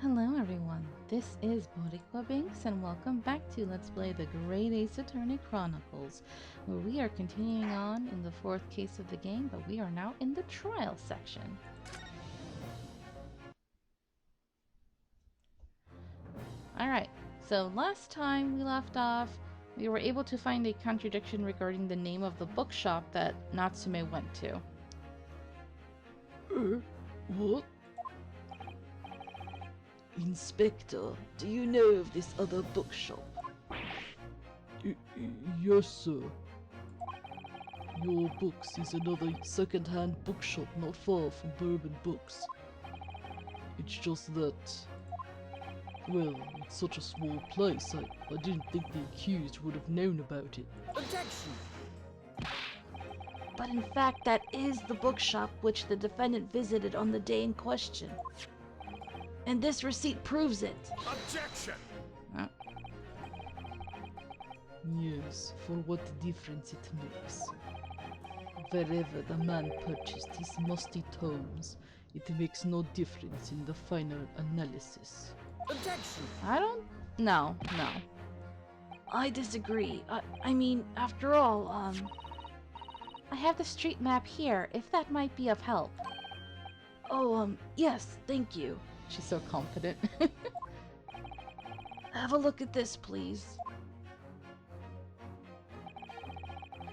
Hello everyone, this is Boricua Binks and welcome back to Let's Play the Great Ace Attorney Chronicles, where we are continuing on in the fourth case of the game, but we are now in the trial section. Alright, so last time we left off, we were able to find a contradiction regarding the name of the bookshop that Natsume went to. What? Inspector, do you know of this other bookshop? Yes, sir. Your Books is another second-hand bookshop not far from Bourbon Books. It's just that, well, it's such a small place, I didn't think the accused would have known about it. Objection! But in fact, that is the bookshop which the defendant visited on the day in question. And this receipt proves it. Objection! Yes, for what difference it makes. Wherever the man purchased his musty tomes, it makes no difference in the final analysis. Objection! I don't... No. I disagree. I mean, after all, I have the street map here, if that might be of help. yes, thank you. She's so confident. Have a look at this, please.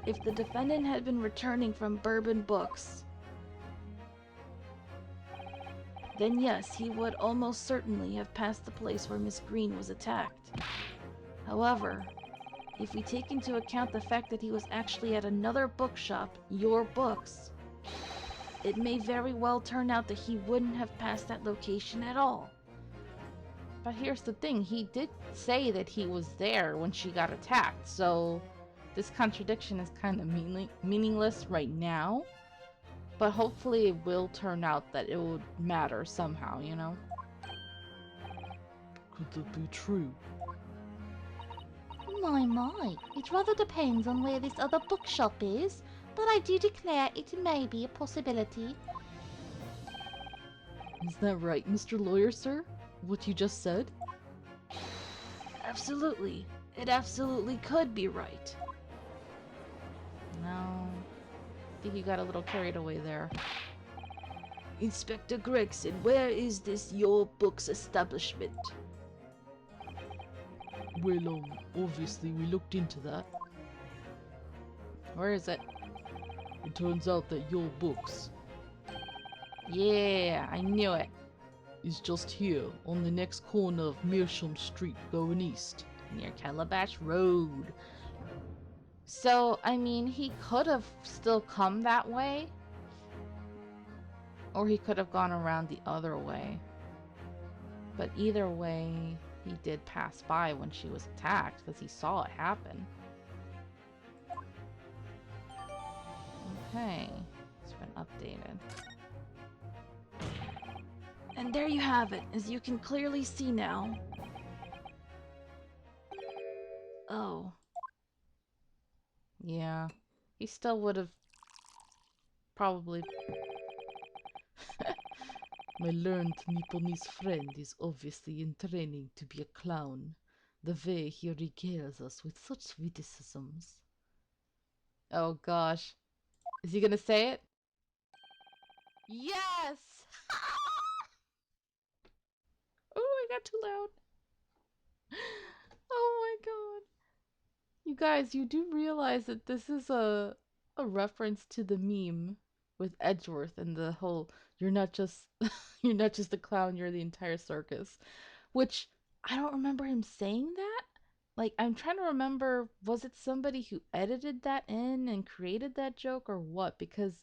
If the defendant had been returning from Bourbon Books, then yes, he would almost certainly have passed the place where Miss Green was attacked. However, if we take into account the fact that he was actually at another bookshop, Your Books, it may very well turn out that he wouldn't have passed that location at all. But here's the thing, he did say that he was there when she got attacked, so this contradiction is kind of meaningless right now. But hopefully it will turn out that it would matter somehow, you know? Could that be true? My, it rather depends on where this other bookshop is, but I do declare it may be a possibility. Is that right, Mr. Lawyer, sir? What you just said? Absolutely. It absolutely could be right. No. I think you got a little carried away there. Inspector Gregson, where is this Your Books establishment? Well, obviously we looked into that. Where is it? It turns out that Your Books Yeah, I knew it. is just here, on the next corner of Meerschaum Street, going east. Near Calabash Road. So, I mean, he could have still come that way. Or he could have gone around the other way. But either way, he did pass by when she was attacked, because he saw it happen. Okay, it's been updated. And there you have it, as you can clearly see now. Oh. Yeah, he still would have probably... My learned Nipponese friend is obviously in training to be a clown, the way he regales us with such witticisms. Oh gosh. Is he gonna say it? Yes! Oh, I got too loud. Oh my god. You guys, you do realize that this is a reference to the meme with Edgeworth and the whole you're not just you're not just a clown, you're the entire circus. Which I don't remember him saying that. Like, I'm trying to remember, was it somebody who edited that in and created that joke or what? Because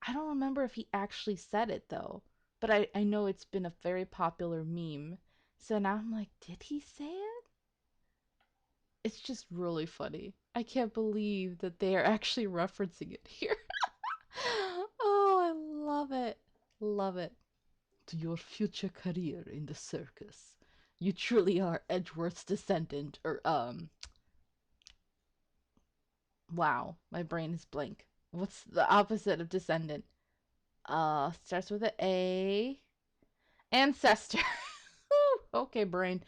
I don't remember if he actually said it though. But I know it's been a very popular meme. So now I'm like, did he say it? It's just really funny. I can't believe that they are actually referencing it here. Oh, I love it. Love it. To your future career in the circus. You truly are Edgeworth's descendant, or, Wow, my brain is blank. What's the opposite of descendant? Starts with an A. Ancestor. Okay, brain.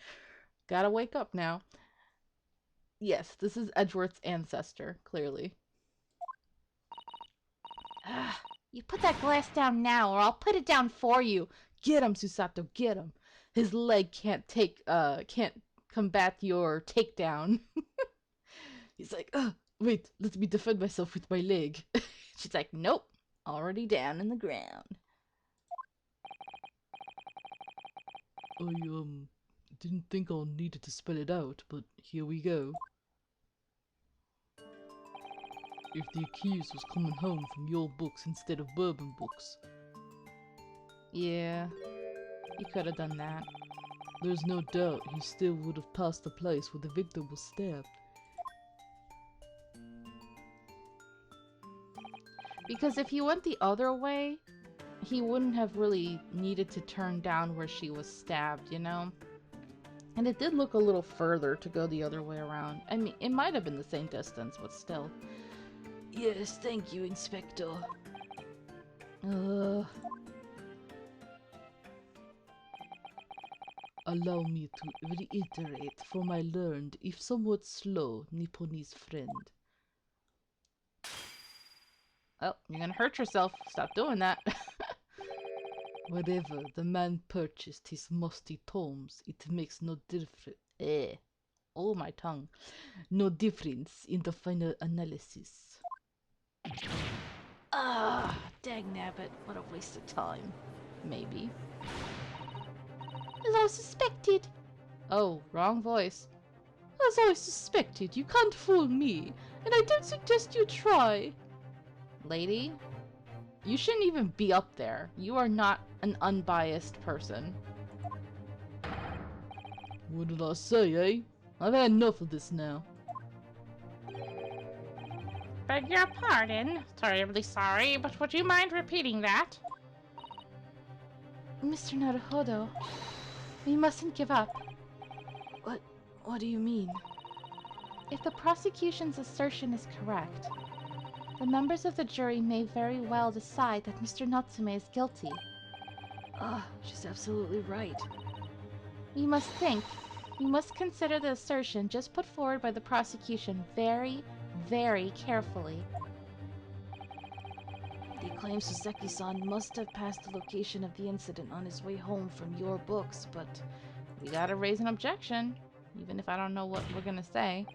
Gotta wake up now. Yes, this is Edgeworth's ancestor, clearly. Ugh, you put that glass down now, or I'll put it down for you. Get him, Susato, get him. His leg can't combat your takedown. He's like, wait, let me defend myself with my leg. She's like, nope, already down in the ground. I, didn't think I needed to spell it out, but here we go. If the accused was coming home from your books instead of bourbon books, Yeah, you could have done that. there's no doubt he still would have passed the place where the victim was stabbed. Because if he went the other way, he wouldn't have really needed to turn down where she was stabbed, you know? And it did look a little further to go the other way around. I mean, it might have been the same distance, but still. Yes, thank you, Inspector. Ugh. Allow me to reiterate for my learned, if somewhat slow, Nipponese friend. Oh, you're gonna hurt yourself. Stop doing that. Wherever the man purchased his musty tomes, it makes no difference. Oh, my tongue. No difference in the final analysis. Ah, dagnabbit, what a waste of time. Maybe. As I suspected. Oh, wrong voice. As I suspected, you can't fool me, and I don't suggest you try. Lady, you shouldn't even be up there. You are not an unbiased person. What did I say, eh? I've had enough of this now. Beg your pardon. Terribly sorry, but would you mind repeating that? Mr. Naruhodo, we mustn't give up. What do you mean? If the prosecution's assertion is correct, the members of the jury may very well decide that Mr. Natsume is guilty. She's absolutely right. We must consider the assertion just put forward by the prosecution very, very carefully. They claim Soseki-san must have passed the location of the incident on his way home from your books, but We gotta raise an objection, even if I don't know what we're gonna say.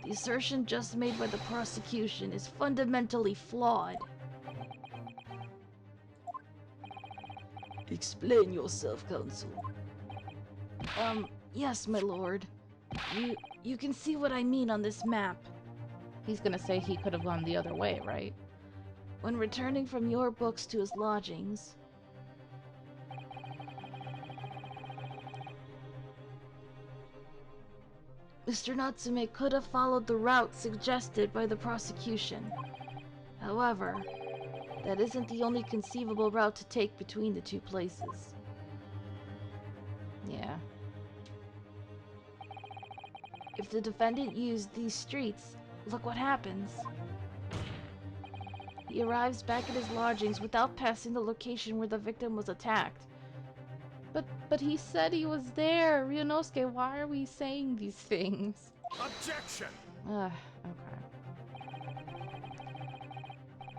the assertion just made by the prosecution is fundamentally flawed. Explain yourself, counsel. Yes, my lord. You can see what I mean on this map. He's gonna say he could have gone the other way, right? When returning from your books to his lodgings, Mr. Natsume could have followed the route suggested by the prosecution. However, that isn't the only conceivable route to take between the two places. Yeah. If the defendant used these streets, look what happens. He arrives back at his lodgings without passing the location where the victim was attacked. But he said he was there. Ryunosuke, why are we saying these things? Objection! Okay.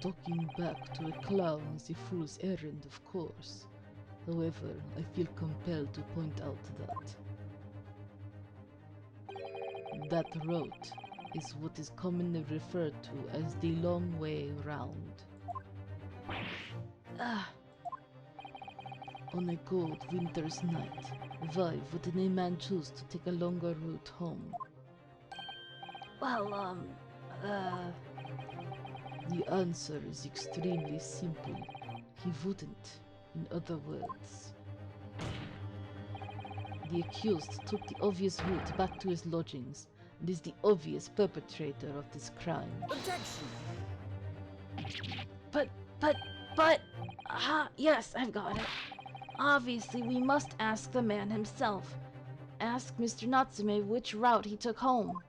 Talking back to a clown is a fool's errand, of course. However, I feel compelled to point out that route is what is commonly referred to as the long way round. On a cold winter's night, why wouldn't a man choose to take a longer route home? Well, The answer is extremely simple. He wouldn't, in other words. The accused took the obvious route back to his lodgings and is the obvious perpetrator of this crime. Objection! yes, I've got it. Obviously, we must ask the man himself. Ask Mr. Natsume which route he took home.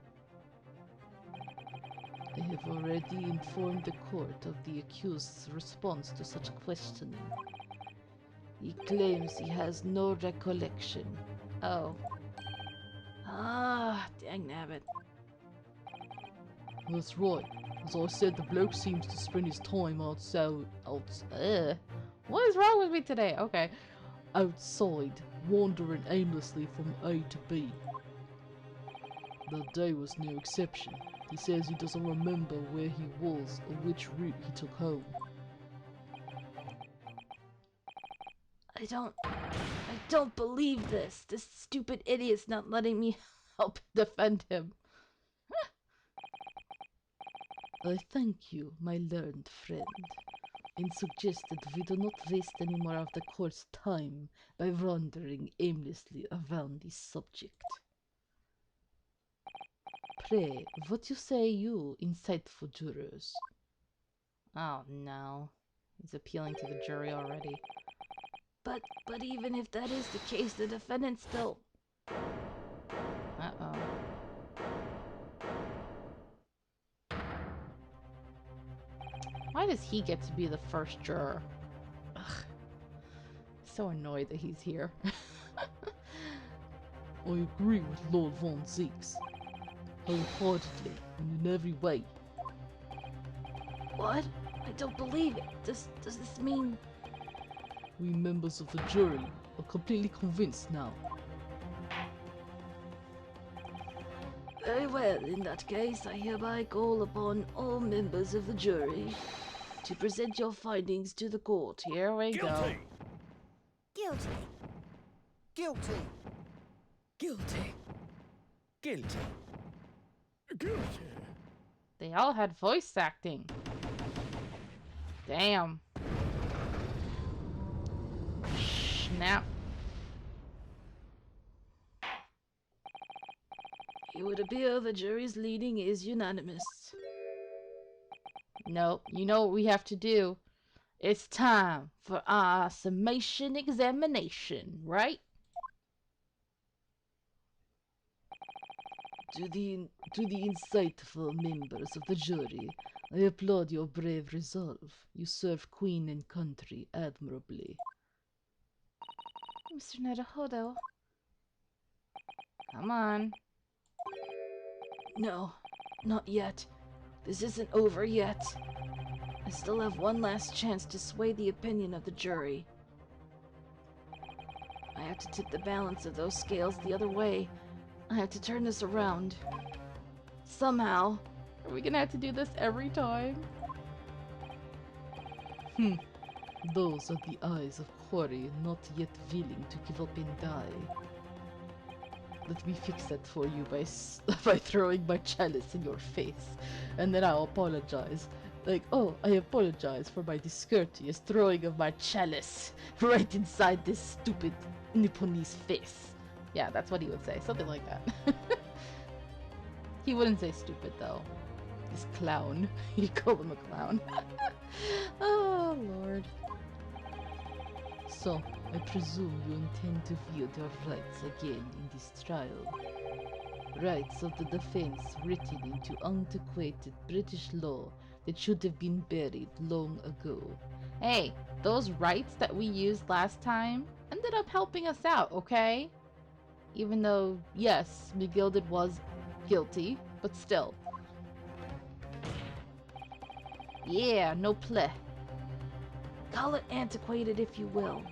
I have already informed the court of the accused's response to such questioning. He claims he has no recollection Oh. Ah, dang nabbit. That's right. As I said, the bloke seems to spend his time What is wrong with me today? Okay. outside, wandering aimlessly from A to B. That day was no exception. He says he doesn't remember where he was or which route he took home. I don't believe this. This stupid idiot's not letting me Help defend him. I thank you, my learned friend, and suggest that we do not waste any more of the court's time by wandering aimlessly around this subject. Pray, what you say, you insightful jurors? Oh no. He's appealing to the jury already. But even if that is the case, the defendant still... Uh-oh. Why does he get to be the first juror? Ugh. So annoyed that he's here. I agree with Lord Von Zeeks, wholeheartedly and in every way. What? I don't believe it. Does this mean... We members of the jury are completely convinced now. Very well, in that case, I hereby call upon all members of the jury to present your findings to the court. Here we go. Guilty. Guilty. Guilty. Guilty. Guilty. Guilty. They all had voice acting. Damn. Snap. It would appear the jury's leading is unanimous. Nope. You know what we have to do? It's time for our summation examination, right? To the insightful members of the jury, I applaud your brave resolve. You serve Queen and country admirably. Mr. Naruhodo. Come on. No, not yet. This isn't over yet. I still have one last chance to sway the opinion of the jury. I have to tip the balance of those scales the other way. I have to turn this around. Somehow. Are we gonna have to do this every time? Those are the eyes of quarry not yet willing to give up and die. Let me fix that for you by by throwing my chalice in your face, and then I'll apologize. Like, oh, I apologize for my discourteous throwing of my chalice right inside this stupid Nipponese face. Yeah, that's what he would say, something like that. He wouldn't say stupid though. This clown. You call him a clown. Oh Lord. So, I presume you intend to wield your rights again in this trial. Rights of the defense written into antiquated British law that should have been buried long ago. Hey, those rights that we used last time ended up helping us out, okay? Even though, yes, McGilded was guilty, but still. Yeah, no play. Call it antiquated if you will,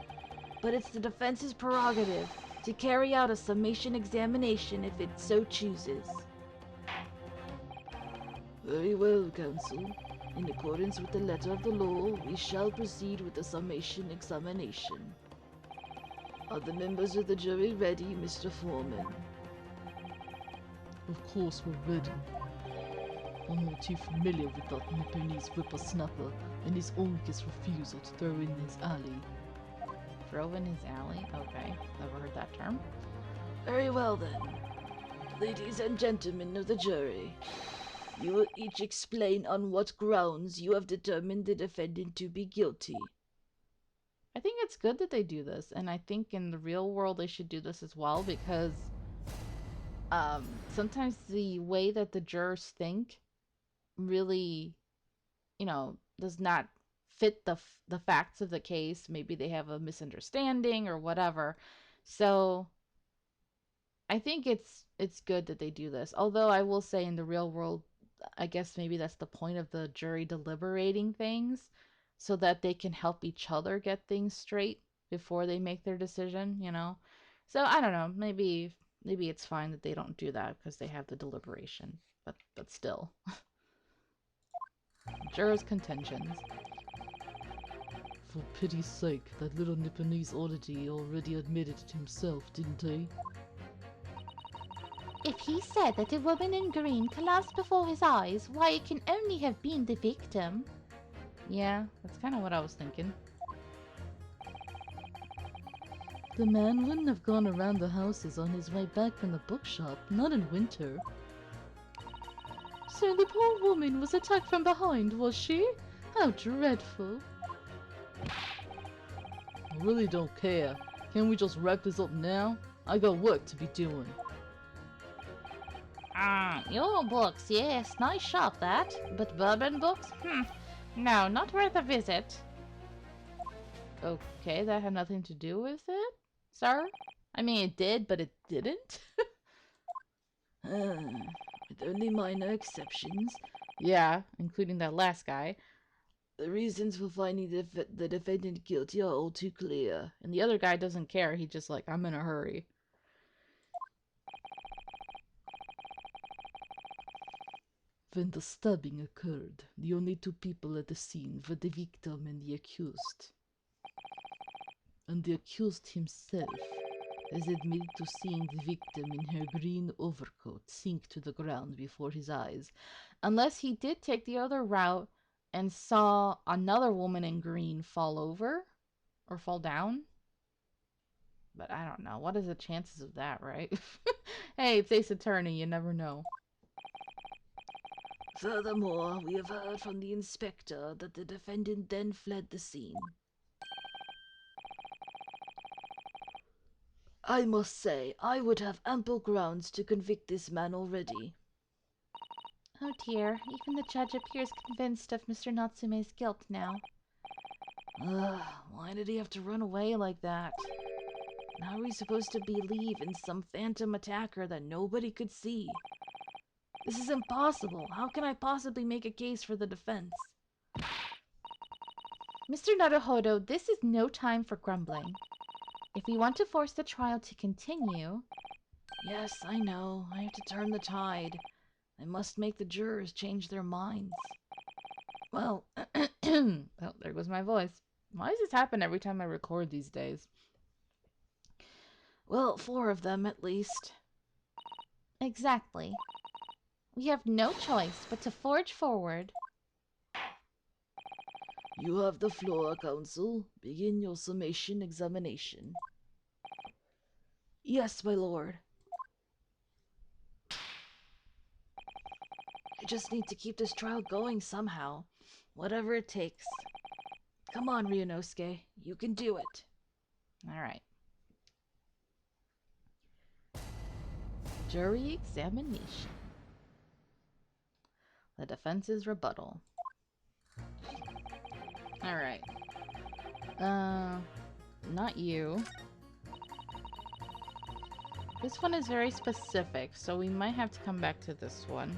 but it's the defense's prerogative to carry out a summation examination if it so chooses. Very well, counsel. In accordance with the letter of the law, we shall proceed with the summation examination. Are the members of the jury ready, Mr. Foreman? Of course we're ready. I'm all too familiar with that Nipponese whippersnapper and his uncle's refusal to throw in his alley. Throw in his alley? Okay, never heard that term. Very well then. Ladies and gentlemen of the jury, you will each explain on what grounds you have determined the defendant to be guilty. I think it's good that they do this, and I think in the real world they should do this as well, because sometimes the way that the jurors think really, does not fit the facts of the case. Maybe they have a misunderstanding or whatever. So I think it's good that they do this. Although I will say in the real world, I guess maybe that's the point of the jury deliberating things so that they can help each other get things straight before they make their decision, you know. So I don't know, maybe it's fine that they don't do that because they have the deliberation. But still. Jurors' contentions. For pity's sake, that little Nipponese oddity already admitted it himself, didn't he? If he said that a woman in green collapsed before his eyes, why, it can only have been the victim. Yeah, that's kind of what I was thinking. The man wouldn't have gone around the houses on his way back from the bookshop, not in winter. So the poor woman was attacked from behind, was she? How dreadful. I really don't care. Can't we just wrap this up now? I got work to be doing. Ah, your books, yes, nice shop that. But bourbon books? No, not worth a visit. Okay, that had nothing to do with it, sir? I mean, it did, but it didn't? With only minor exceptions. Yeah, including that last guy. The reasons for finding the defendant guilty are all too clear. And the other guy doesn't care. He just like, I'm in a hurry. When the stabbing occurred, the only two people at the scene were the victim and the accused. And the accused himself has admitted to seeing the victim in her green overcoat sink to the ground before his eyes. Unless he did take the other route and saw another woman in green fall over or fall down. But I don't know. What is the chances of that, right? Hey, it's Ace Attorney. You never know. Furthermore, we have heard from the inspector that the defendant then fled the scene. I must say, I would have ample grounds to convict this man already. Oh dear, even the judge appears convinced of Mr. Natsume's guilt now. Why did he have to run away like that? And how are we supposed to believe in some phantom attacker that nobody could see? This is impossible. How can I possibly make a case for the defense? Mr. Naruhodo, this is no time for grumbling. If we want to force the trial to continue... Yes, I know. I have to turn the tide. I must make the jurors change their minds. Well, oh, there goes my voice. Why does this happen every time I record these days? Well, 4 of them at least. Exactly. We have no choice but to forge forward. You have the floor, counsel. Begin your summation examination. Yes, my lord. I just need to keep this trial going somehow. Whatever it takes. Come on, Ryunosuke. You can do it. Alright. Jury examination. The defense's rebuttal. Alright. Not you. This one is very specific, so we might have to come back to this one.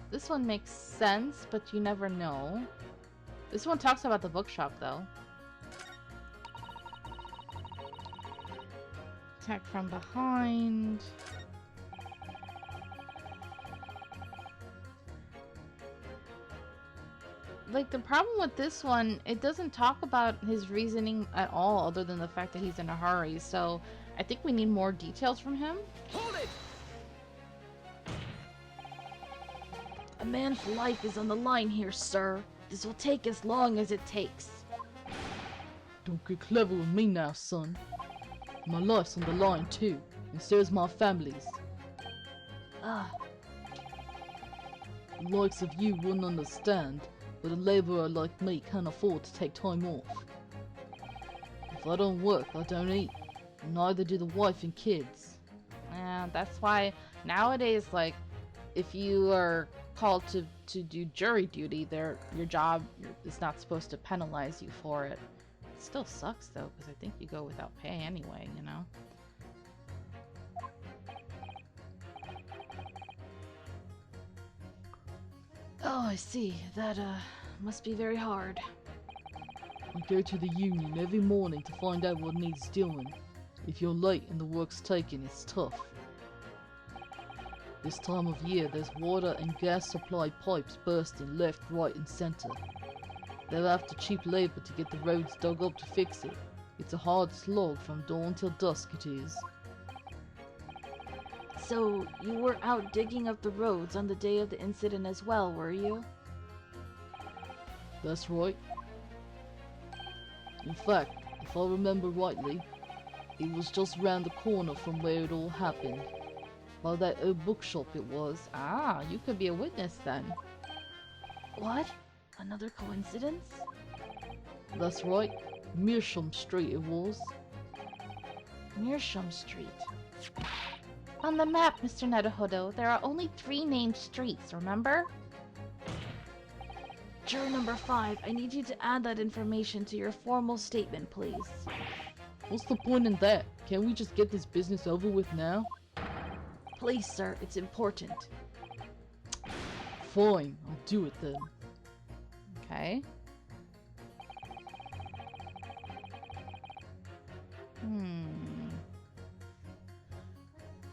This one makes sense, but you never know. This one talks about the bookshop, though. Attack from behind. Like, the problem with this one, it doesn't talk about his reasoning at all, other than the fact that he's in a hurry, so I think we need more details from him. Hold it! A man's life is on the line here, sir. This will take as long as it takes. Don't get clever with me now, son. My life's on the line too, and so's my family's. Ah, The likes of you wouldn't understand, but a laborer like me can't afford to take time off. If I don't work, I don't eat. And neither do the wife and kids. Yeah, that's why nowadays, like, if you are called to do jury duty, your job is not supposed to penalize you for it. It still sucks though, because I think you go without pay anyway, you know? Oh, I see. That, must be very hard. I go to the union every morning to find out what needs doing. If you're late and the work's taken, it's tough. This time of year, there's water and gas supply pipes bursting left, right, and center. They're after cheap labor to get the roads dug up to fix it. It's a hard slog from dawn till dusk, it is. So, you were out digging up the roads on the day of the incident as well, were you? That's right. In fact, if I remember rightly, it was just round the corner from where it all happened. By that old bookshop it was. Ah, you could be a witness then. What? Another coincidence? That's right. Meersham Street it was. Meersham Street. On the map, Mr. Naruhodo, there are only 3 named streets, remember? Juror number 5, I need you to add that information to your formal statement, please. What's the point in that? Can't we just get this business over with now? Please, sir, it's important. Fine, I'll do it then. Okay.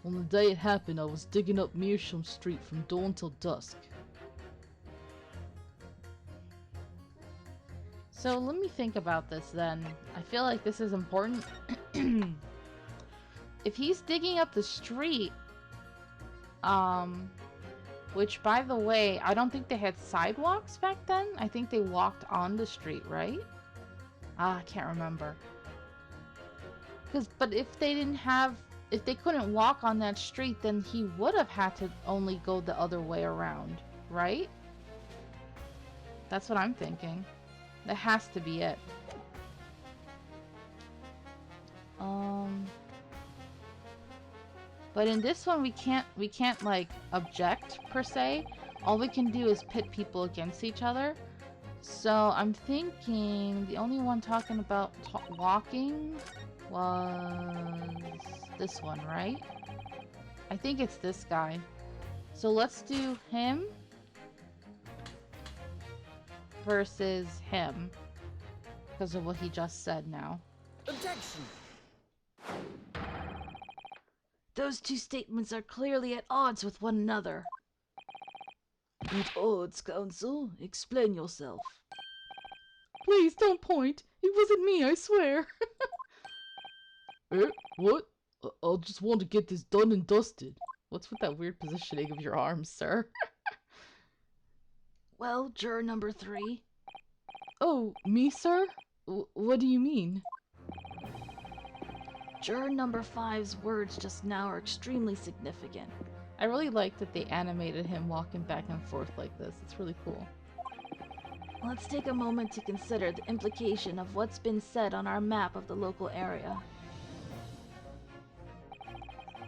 On the day it happened, I was digging up Meersham Street from dawn till dusk. So let me think about this then. I feel like this is important. If he's digging up the street, which by the way, I don't think they had sidewalks back then. I think they walked on the street, right? Ah, I can't remember. But if they couldn't walk on that street, then he would have had to only go the other way around, right? That's what I'm thinking. That has to be it. But in this one, we can't like object per se. All we can do is pit people against each other. So I'm thinking the only one talking about walking was this one, right? I think it's this guy. So let's do him versus him because of what he just said now. Objection! Those 2 statements are clearly at odds with one another. At odds, counsel? Explain yourself. Please don't point. It wasn't me, I swear. What? I'll just want to get this done and dusted. What's with that weird positioning of your arms, sir? Well, juror number 3. Oh, me, sir? What do you mean? Juror number 5's words just now are extremely significant. I really like that they animated him walking back and forth like this. It's really cool. Let's take a moment to consider the implication of what's been said on our map of the local area.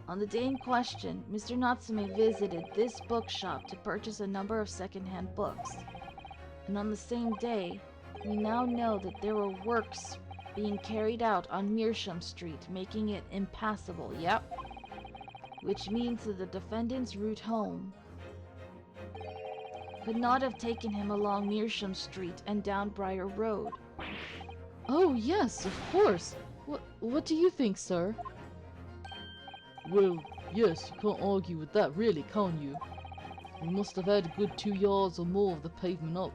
On the day in question, Mr. Natsume visited this bookshop to purchase a number of secondhand books. And on the same day, we now know that there were works being carried out on Meersham Street, making it impassable. Yep. Which means that the defendant's route home could not have taken him along Meersham Street and down Briar Road. Oh, yes, of course. What do you think, sir? Well, yes, you can't argue with that, really, can you? We must have had a good 2 yards or more of the pavement up.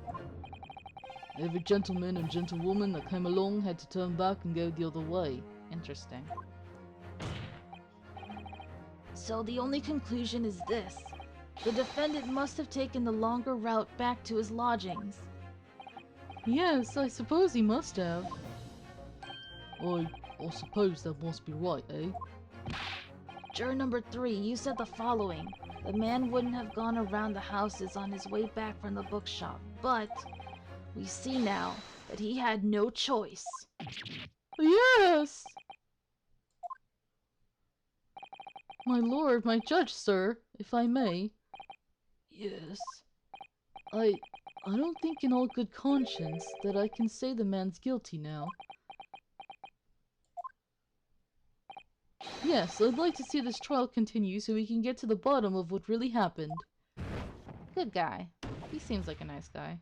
Every gentleman and gentlewoman that came along had to turn back and go the other way. Interesting. So the only conclusion is this. The defendant must have taken the longer route back to his lodgings. Yes, I suppose he must have. I suppose that must be right, eh? Juror number 3, you said the following. The man wouldn't have gone around the houses on his way back from the bookshop, but we see now that he had no choice. Yes! My lord, my judge, sir, if I may. Yes. I don't think in all good conscience that I can say the man's guilty now. Yes, I'd like to see this trial continue so we can get to the bottom of what really happened. Good guy. He seems like a nice guy.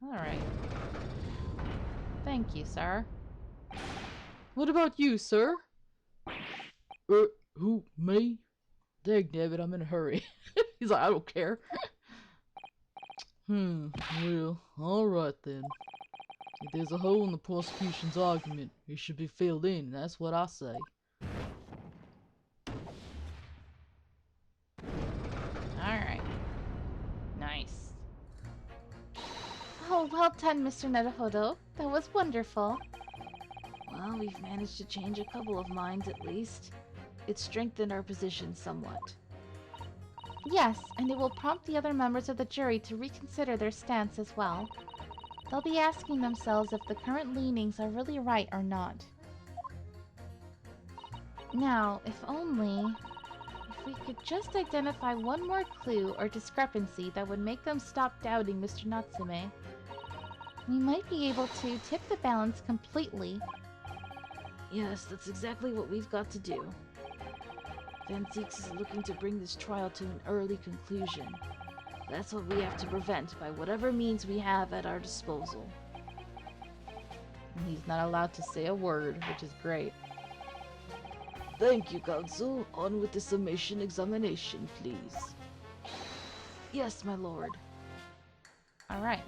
Alright. Thank you, sir. What about you, sir? Who, me? Dagnabbit, I'm in a hurry. He's like, I don't care. Well, alright then. If there's a hole in the prosecution's argument, it should be filled in, that's what I say. Alright. Nice. Oh, well done, Mr. Naruhodo. That was wonderful. Well, we've managed to change a couple of minds at least. It strengthened our position somewhat. Yes, and it will prompt the other members of the jury to reconsider their stance as well. They'll be asking themselves if the current leanings are really right or not. Now, if we could just identify one more clue or discrepancy that would make them stop doubting Mr. Natsume, we might be able to tip the balance completely. Yes, that's exactly what we've got to do. Van Zieks is looking to bring this trial to an early conclusion. That's what we have to prevent by whatever means we have at our disposal. And he's not allowed to say a word, which is great. Thank you, counsel. On with the summation examination, please. Yes, my lord. Alright.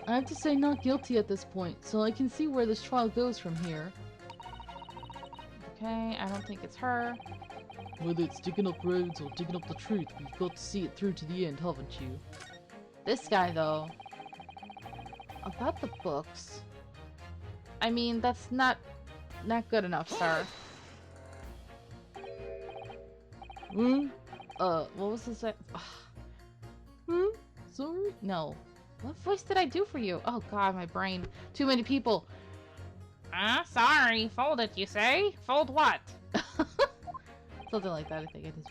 I have to say not guilty at this point, so I can see where this trial goes from here. Okay, I don't think it's her. Whether it's digging up roads or digging up the truth, we've got to see it through to the end, haven't you? This guy, though. About the books. I mean, that's not good enough, sir. What was this? Sorry? No. What voice did I do for you? Oh god, my brain. Too many people. Sorry. Fold it, you say? Fold what? Something like that, I think it is.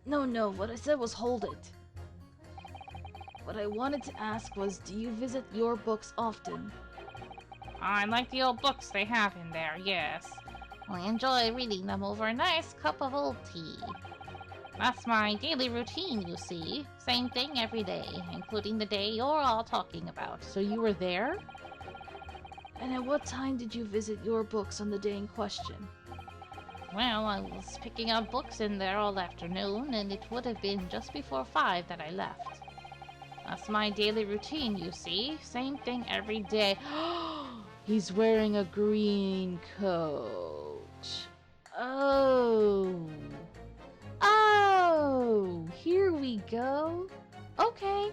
No, what I said was hold it. What I wanted to ask was, do you visit your books often? I like the old books they have in there, yes. I enjoy reading them over a nice cup of old tea. That's my daily routine, you see. Same thing every day, including the day you're all talking about. So you were there? And at what time did you visit your books on the day in question? Well, I was picking up books in there all afternoon, and it would have been just before 5 that I left. That's my daily routine, you see. Same thing every day. He's wearing a green coat. Oh. Oh, here we go. Okay,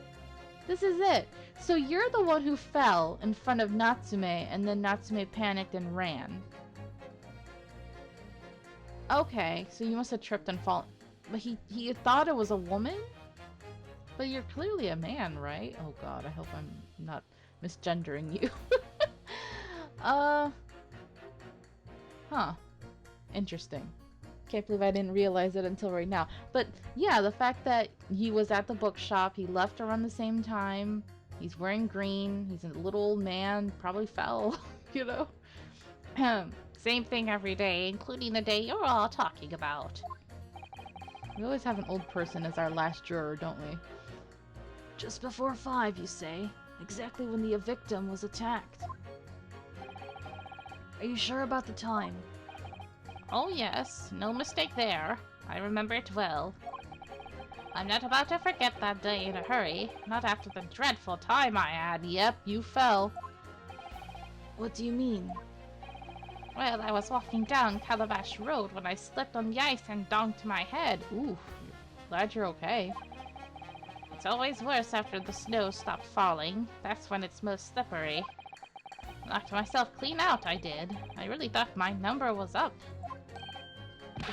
this is it. So you're the one who fell in front of Natsume, and then Natsume panicked and ran. Okay, so you must have tripped and fallen. But he thought it was a woman? But you're clearly a man, right? Oh god, I hope I'm not misgendering you. Huh. Interesting. Can't believe I didn't realize it until right now. But yeah, the fact that he was at the bookshop, he left around the same time, he's wearing green, he's a little old man, probably fell, you know? Same thing every day, including the day you're all talking about. We always have an old person as our last juror, don't we? Just before 5, you say? Exactly when the victim was attacked. Are you sure about the time? Oh yes, no mistake there. I remember it well. I'm not about to forget that day in a hurry. Not after the dreadful time I had. Yep, you fell. What do you mean? Well, I was walking down Calabash Road when I slipped on the ice and donked my head. Ooh, glad you're okay. It's always worse after the snow stopped falling. That's when it's most slippery. Knocked myself clean out, I did. I really thought my number was up.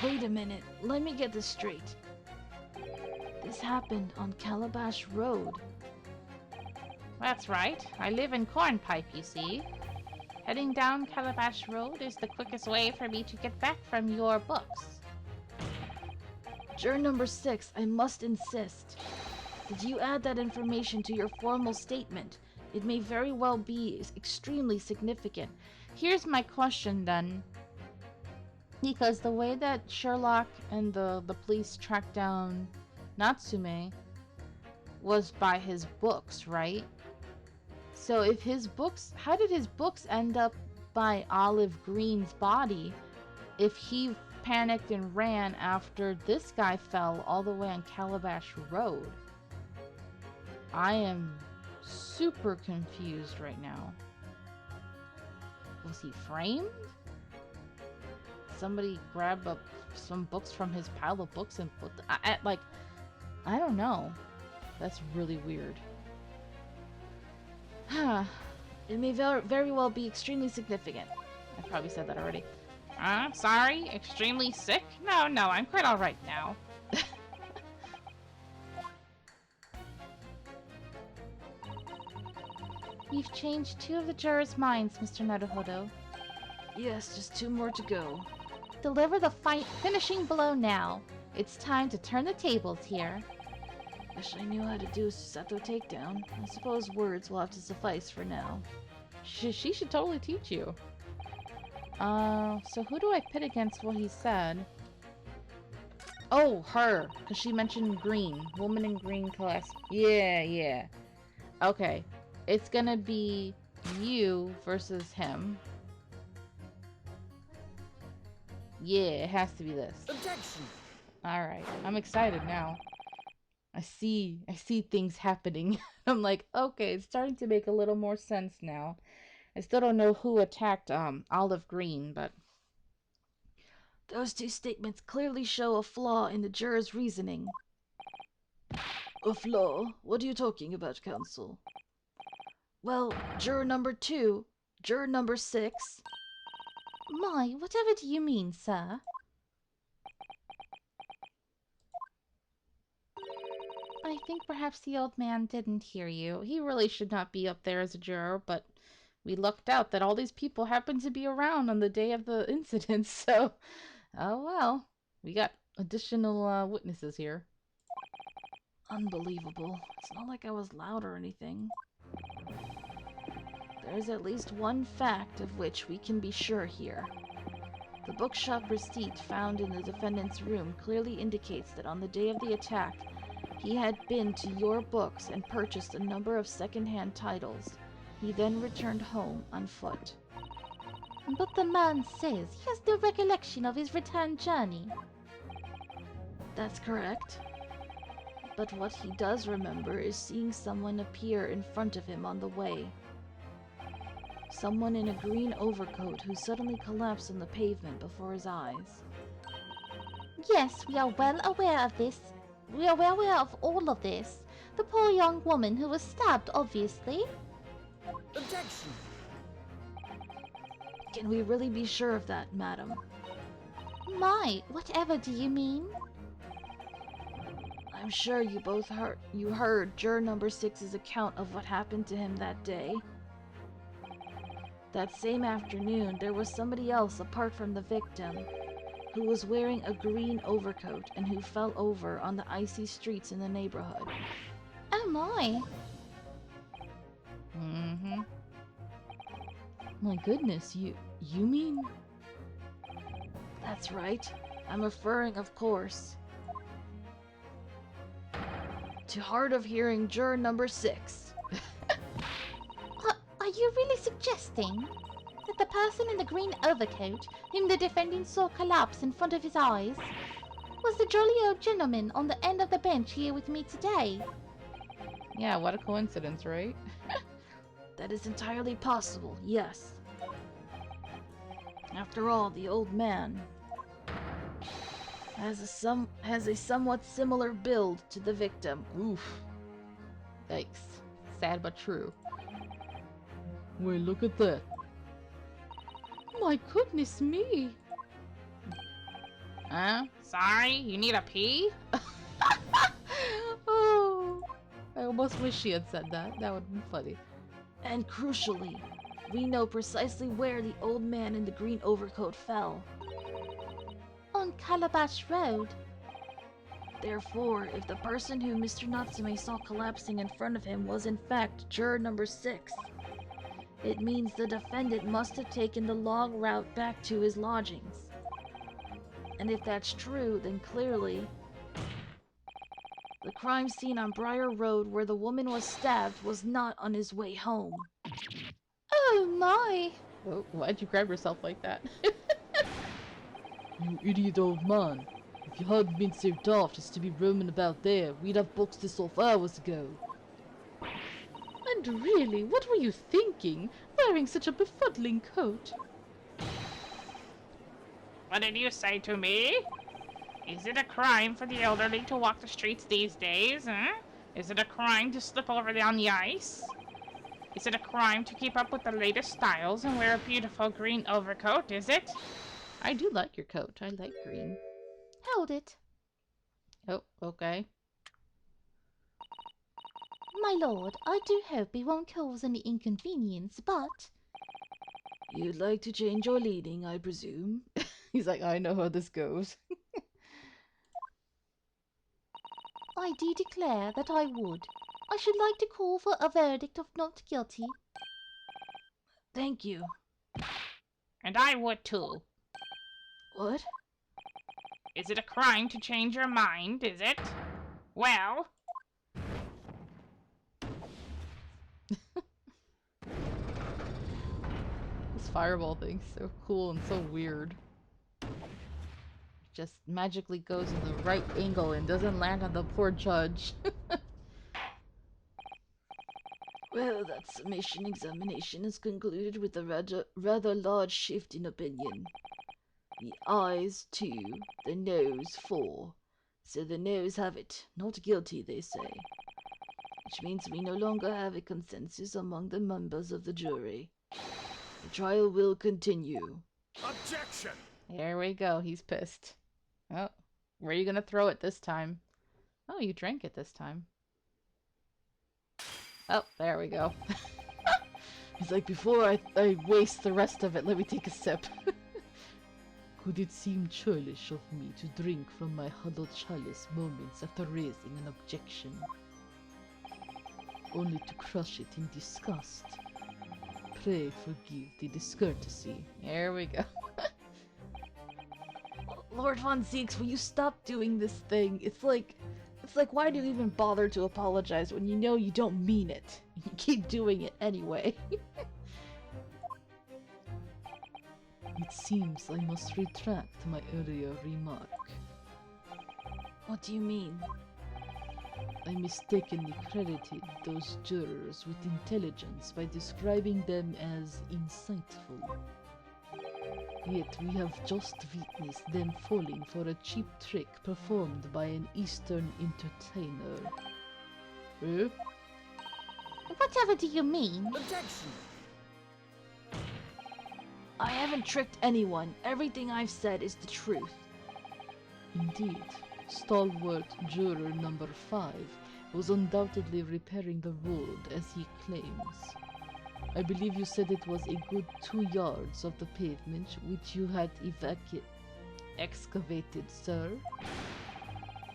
Wait a minute, let me get this straight. This happened on Calabash Road. That's right. I live in Cornpipe, you see. Heading down Calabash Road is the quickest way for me to get back from your books. Juror number 6, I must insist. Did you add that information to your formal statement? It may very well be extremely significant. Here's my question then. Because the way that Sherlock and the police tracked down Natsume was by his books, right? So if his books, how did his books end up by Olive Green's body if he panicked and ran after this guy fell all the way on Calabash Road? I am super confused right now. Was he framed? Somebody grab up some books from his pile of books and put I don't know. That's really weird. It may very well be extremely significant. I probably said that already. Sorry? Extremely sick? No, I'm quite alright now. You've changed 2 of the jurors' minds, Mr. Naruhodo. Yes, just 2 more to go. Deliver the finishing blow now. It's time to turn the tables here. Wish I knew how to do a Susato takedown. I suppose words will have to suffice for now. She should totally teach you. So who do I pit against what he said? Oh, her, because she mentioned green. Woman in green class. Yeah. Okay. It's gonna be you versus him. Yeah, it has to be this. Objection! Alright, I'm excited now. I see things happening. I'm like, okay, it's starting to make a little more sense now. I still don't know who attacked Olive Green, but Those 2 statements clearly show a flaw in the juror's reasoning. A flaw? What are you talking about, counsel? Well, juror number 2, juror number 6. my, whatever do you mean, sir? I think perhaps the old man didn't hear you. He really should not be up there as a juror, but we lucked out that all these people happened to be around on the day of the incident, so... Oh well. We got additional witnesses here. Unbelievable. It's not like I was loud or anything. There's at least one fact of which we can be sure here. The bookshop receipt found in the defendant's room clearly indicates that on the day of the attack, he had been to your books and purchased a number of second-hand titles. He then returned home on foot. But the man says he has no recollection of his return journey. That's correct. But what he does remember is seeing someone appear in front of him on the way. Someone in a green overcoat who suddenly collapsed on the pavement before his eyes. Yes, we are well aware of this. We are well aware of all of this. The poor young woman who was stabbed, obviously. Objection! Can we really be sure of that, madam? My, whatever do you mean? I'm sure you both heard juror number 6's account of what happened to him that day. That same afternoon, there was somebody else apart from the victim who was wearing a green overcoat and who fell over on the icy streets in the neighborhood. Oh my. Mm-hmm. My goodness, you mean... That's right. I'm referring, of course, to hard of hearing juror number 6. Are you really suggesting that the person in the green overcoat, whom the defendant saw collapse in front of his eyes, was the jolly old gentleman on the end of the bench here with me today? Yeah, what a coincidence, right? That is entirely possible, yes. After all, the old man has a somewhat similar build to the victim. Oof. Yikes. Sad but true. Wait, look at that. My goodness me! Sorry, you need a pee? Oh, I almost wish she had said that. That would have been funny. And crucially, we know precisely where the old man in the green overcoat fell. On Calabash Road. Therefore, if the person who Mr. Natsume saw collapsing in front of him was in fact juror number 6, it means the defendant must have taken the long route back to his lodgings. And if that's true, then clearly the crime scene on Briar Road where the woman was stabbed was not on his way home. Oh my! Oh, why'd you grab yourself like that? You idiot old man. If you hadn't been so daft as to be roaming about there, we'd have boxed this off hours ago. And really, what were you thinking, wearing such a befuddling coat? What did you say to me? Is it a crime for the elderly to walk the streets these days, huh? Is it a crime to slip over on the ice? Is it a crime to keep up with the latest styles and wear a beautiful green overcoat, is it? I do like your coat. I like green. Hold it. Oh, okay. My lord, I do hope it won't cause any inconvenience, but You'd like to change your leading, I presume? He's like, I know how this goes. I do declare that I would. I should like to call for a verdict of not guilty. Thank you. And I would too. What? Is it a crime to change your mind, is it? Well, This fireball thing's so cool and so weird. Just magically goes in the right angle and doesn't land on the poor judge. Well, that summation examination is concluded with a rather large shift in opinion. The eyes 2, the nose 4. So the nose have it. Not guilty, they say. Which means we no longer have a consensus among the members of the jury. The trial will continue. Objection! There we go, he's pissed. Oh, where are you gonna throw it this time? Oh, you drank it this time. Oh, there we go. He's like, before I waste the rest of it, let me take a sip. Could it seem churlish of me to drink from my huddled chalice moments after raising an objection? Only to crush it in disgust. Pray forgive the discourtesy. There we go. Lord Von Zeeks, will you stop doing this thing? It's like, why do you even bother to apologize when you know you don't mean it? You keep doing it anyway. It seems I must retract my earlier remark. What do you mean? I mistakenly credited those jurors with intelligence by describing them as insightful. Yet we have just witnessed them falling for a cheap trick performed by an Eastern entertainer. Eh? whatever do you mean? Objection! I haven't tricked anyone. Everything I've said is the truth. Indeed, stalwart juror number 5 was undoubtedly repairing the road as he claims. I believe you said it was a good 2 yards of the pavement which you had excavated, sir.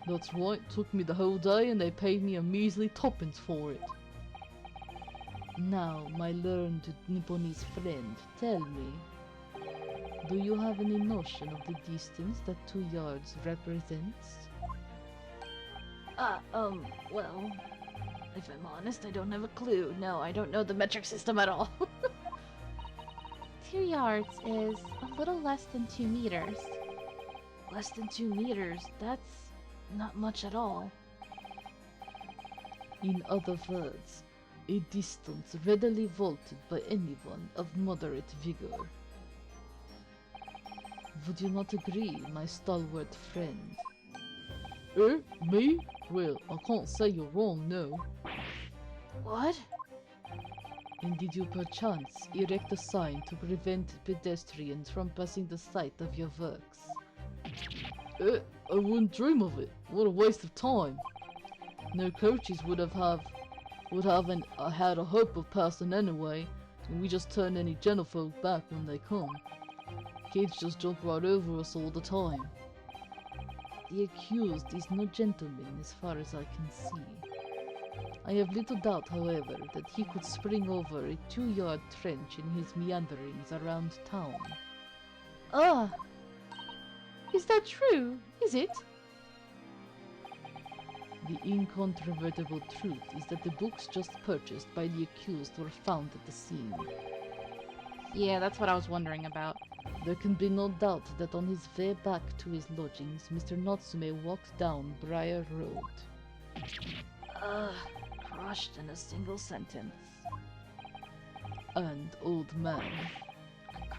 That's right, took me the whole day and they paid me a measly tuppence for it. Now, my learned Nipponese friend, tell me, do you have any notion of the distance that 2 yards represents? Well, if I'm honest, I don't have a clue. No, I don't know the metric system at all. 2 yards is a little less than 2 meters. Less than 2 meters, that's not much at all. In other words, a distance readily vaulted by anyone of moderate vigor. Would you not agree, my stalwart friend? Eh? Me? Well, I can't say you're wrong, no. What? And did you perchance erect a sign to prevent pedestrians from passing the site of your works? I wouldn't dream of it. What a waste of time. No coaches would have had a hope of passing anyway, and we just turn any gentlefolk back when they come. Kids just jump right over us all the time. The accused is no gentleman as far as I can see. I have little doubt, however, that he could spring over a 2-yard trench in his meanderings around town. Ugh. Is that true? Is it? The incontrovertible truth is that the books just purchased by the accused were found at the scene. Yeah, that's what I was wondering about. There can be no doubt that on his way back to his lodgings, Mr. Natsume walked down Briar Road. Crushed in a single sentence. And old man.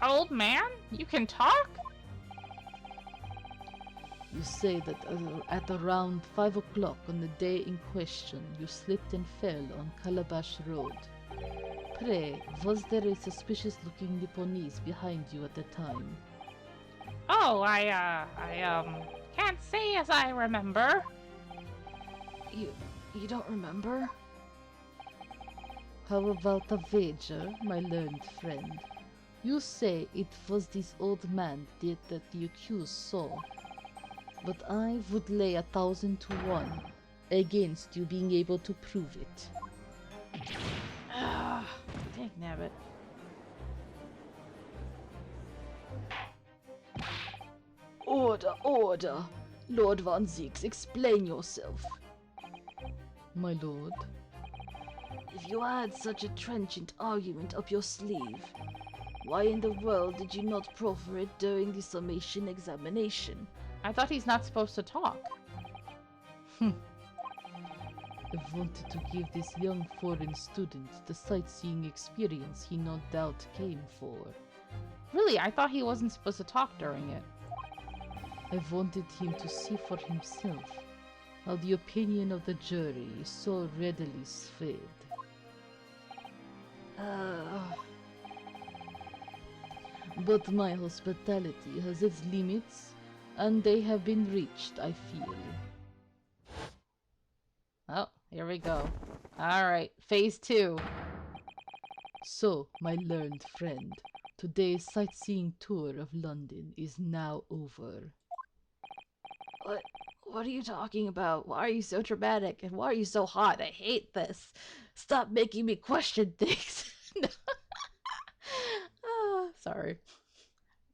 Old man? You can talk? You say that at around 5 o'clock on the day in question, you slipped and fell on Calabash Road. Pray, was there a suspicious-looking Nipponese behind you at the time? Oh, I can't say as I remember. You don't remember? How about a wager, my learned friend? You say it was this old man that the accused saw. But I would lay 1,000 to 1 against you being able to prove it. Dang nabbit. Order, order! Lord Von Zeeks, explain yourself. My lord, If you had such a trenchant argument up your sleeve, why in the world did you not proffer it during the Summation Examination? I thought he's not supposed to talk. I wanted to give this young foreign student the sightseeing experience he no doubt came for. Really, I thought he wasn't supposed to talk during it. I wanted him to see for himself how the opinion of the jury is so readily swayed. But my hospitality has its limits, and they have been reached, I feel. Oh, here we go. Alright, phase 2. So, my learned friend, today's sightseeing tour of London is now over. What are you talking about? Why are you so dramatic? And why are you so hot? I hate this. Stop making me question things. Sorry.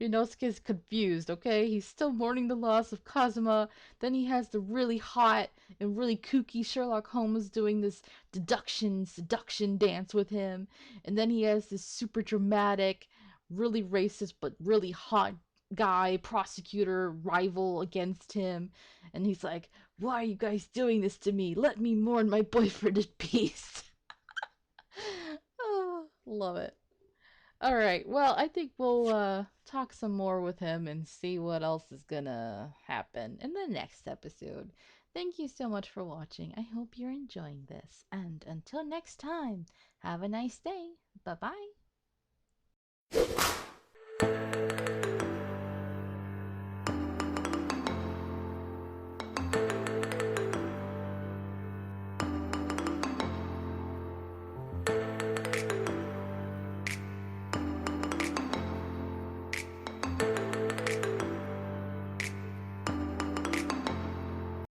Inosuke's confused, okay? He's still mourning the loss of Kazuma. Then he has the really hot and really kooky Sherlock Holmes doing this seduction dance with him. And then he has this super dramatic, really racist, but really hot guy, prosecutor, rival against him. And he's like, why are you guys doing this to me? Let me mourn my boyfriend in peace. Oh, love it. All right. Well, I think we'll talk some more with him and see what else is gonna happen in the next episode. Thank you so much for watching. I hope you're enjoying this. And until next time, have a nice day. Bye bye.